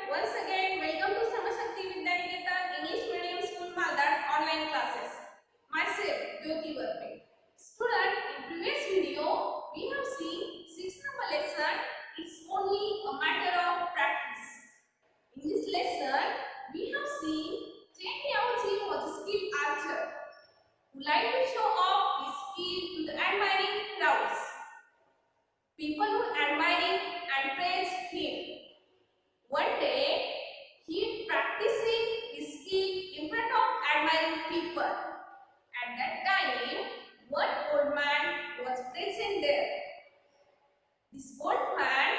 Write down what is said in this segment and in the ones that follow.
once again welcome to Samashakti Vidyaniketan English Medium School Malad online classes. Myself Jyoti Varme. Student, in previous video we have seen 6th number lesson. It's only a matter of practice. In this lesson we have seen Chen Yaoji was a skilled archer who liked to show off his skill to the admiring crowds. People were admiring and praised him. One day, he practicing his skill in front of admiring people. At that time, one old man was present there. This old man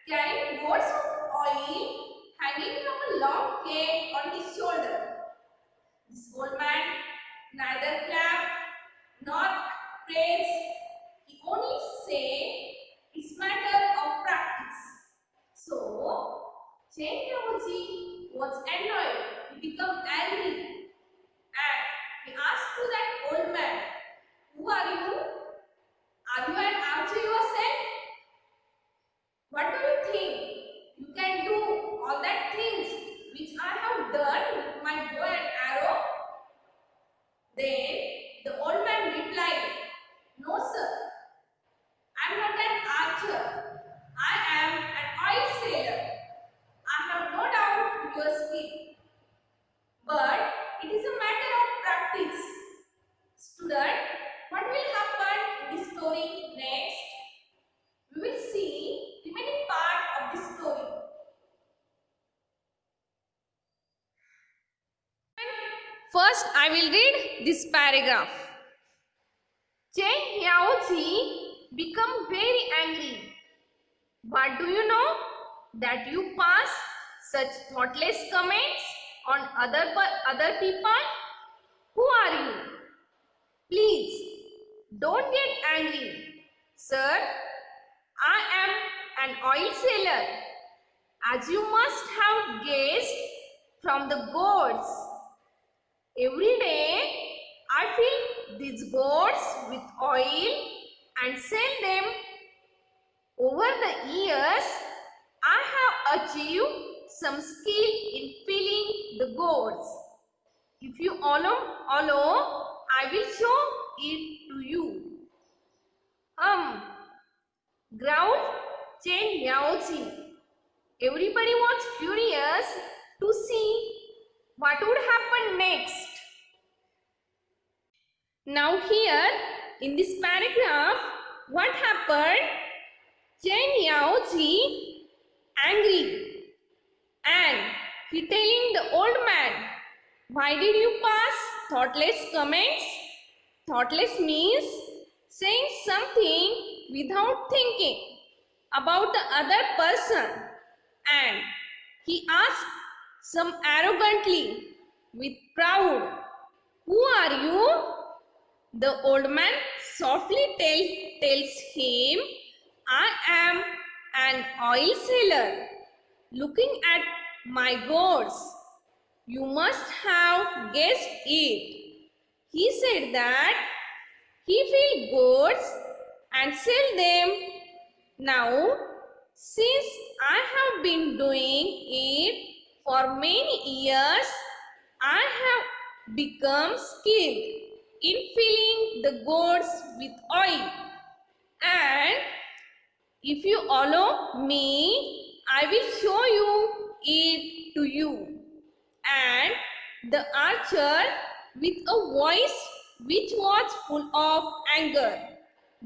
carried gourds of oil hanging from a long cane on his shoulder. This old man neither clapped nor praised. He only said, "It's matter of practice." So, Chen Yaoji was annoyed. He became angry and he asked to that old man, "Who are you? Are you an archer yourself? What do you think? You can do all that things which I have done with my bow and arrow?" Then the old man replied, "No sir, I am not an archer. I am an oil sailor. I have no doubt your skill, but it is a matter of practice." Student, what will happen in this story next? We will see remaining part of this story. First, I will read this paragraph. Chen Yaoji became very angry. What do you know? That you pass such thoughtless comments on other people? Who are you? Please don't get angry. Sir, I am an oil sailor. As you must have guessed from the gourds. Every day I fill these gourds with oil and sell them. Over the years, I have achieved some skill in filling the gourds. If you allow, I will show it to you. Growled Chen Yaoji. Everybody was curious to see what would happen next. Now here in this paragraph, what happened? Chen Yaoji angry and he telling the old man, "Why did you pass thoughtless comments?" Thoughtless means saying something without thinking about the other person, and he asked some arrogantly with proud, "Who are you?" The old man softly tells him, "I am an oil sailor. Looking at my gourds, you must have guessed it." He said that he filled gourds and sell them. Now, since I have been doing it for many years, I have become skilled in filling the gourds with oil. And if you allow me, I will show it to you. And the archer, with a voice which was full of anger,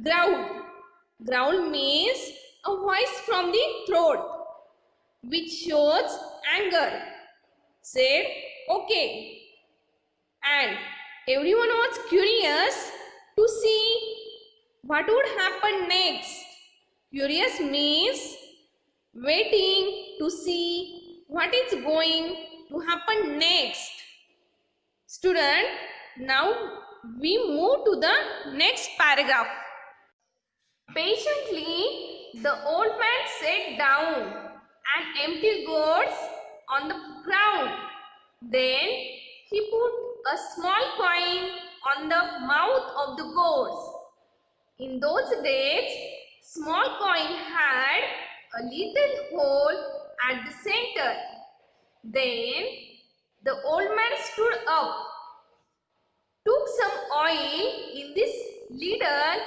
growled. Growl means a voice from the throat which shows anger. Said, "Okay." And everyone was curious to see what would happen next. Curious means waiting to see what is going to happen next. Student, now we move to the next paragraph. Patiently, the old man sat down and emptied gourds on the ground. Then he put a small coin on the mouth of the gourds. In those days, small coin had a little hole at the center Then the old man stood up, took some oil in this ladle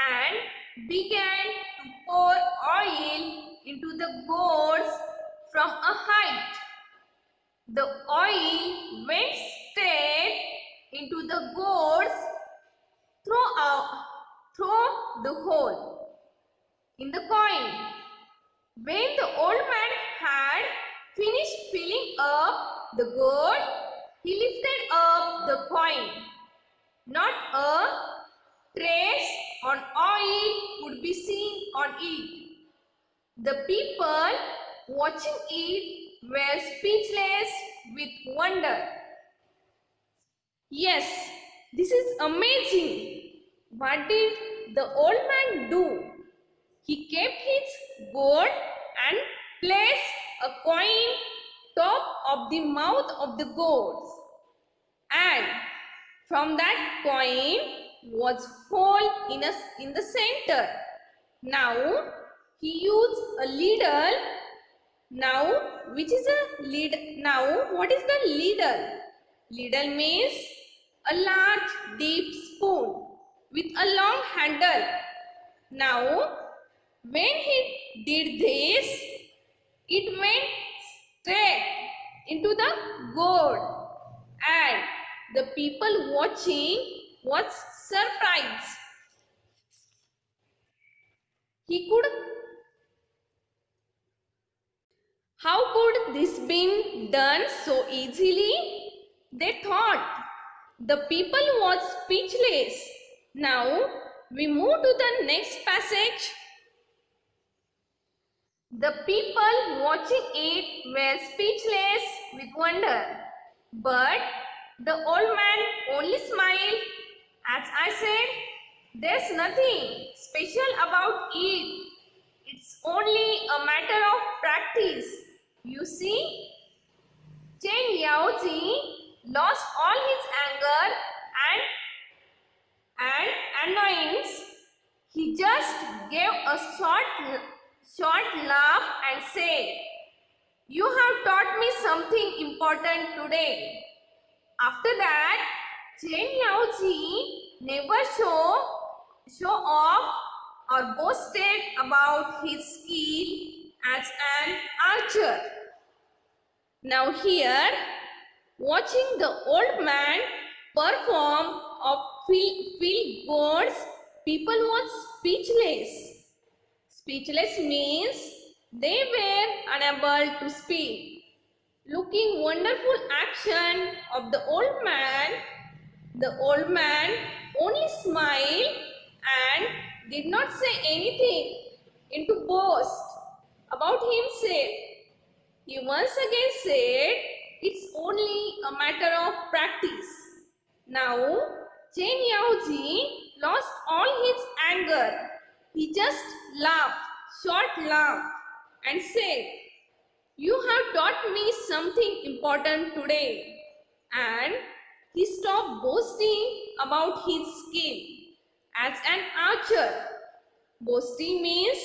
and began to pour oil into the gourds from a height. The oil went straight into the gourds through the hole in the coin. When the old man had finished filling up the gourd, he lifted up the coin. Not a trace on oil could be seen on it. The people watching it were speechless with wonder. Yes, this is amazing. What did the old man do? He kept his gourd and placed a coin top of the mouth of the gourds. And from that coin was hole in the center. Now he used a ladle. Now what is the ladle? Ladle means a large deep spoon with a long handle. Now when he did this, it went straight into the gourd, and the people watching was surprised. How could this been done so easily? They thought. The people was speechless. Now we move to the next passage. The people watching it were speechless with wonder. But the old man only smiled. As I said, there's nothing special about it. It's only a matter of practice. You see, Chen Yaoji lost all his anger and annoyance. He just gave a short laugh and said, "You have taught me something important today." After that, Chen Yaoji never show off or boasted about his skill as an archer. Now here, watching the old man perform of field gourds, people were speechless. Speechless means they were unable to speak. Looking wonderful action of the old man only smiled and did not say anything into boast about himself. He once again said, "It's only a matter of practice." Now, Chen Yaoji lost all his anger. He just laughed, short laugh, and said, "You have taught me something important today." And he stopped boasting about his skill as an archer. Boasting means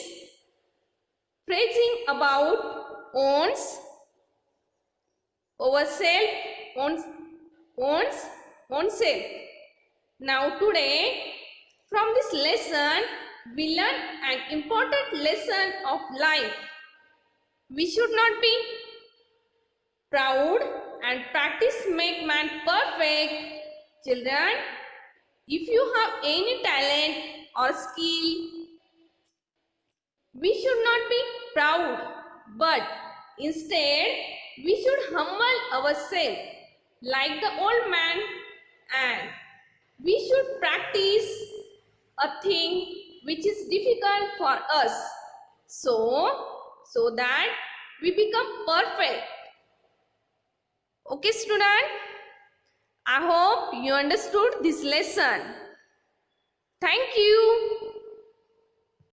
praising about oneself. Now today, from this lesson, we learn an important lesson of life. We should not be proud, and practice make man perfect. Children, if you have any talent or skill, we should not be proud, but instead we should humble ourselves like the old man, and we should practice a thing which is difficult for us so that we become perfect. Okay, student, I hope you understood this lesson. Thank you.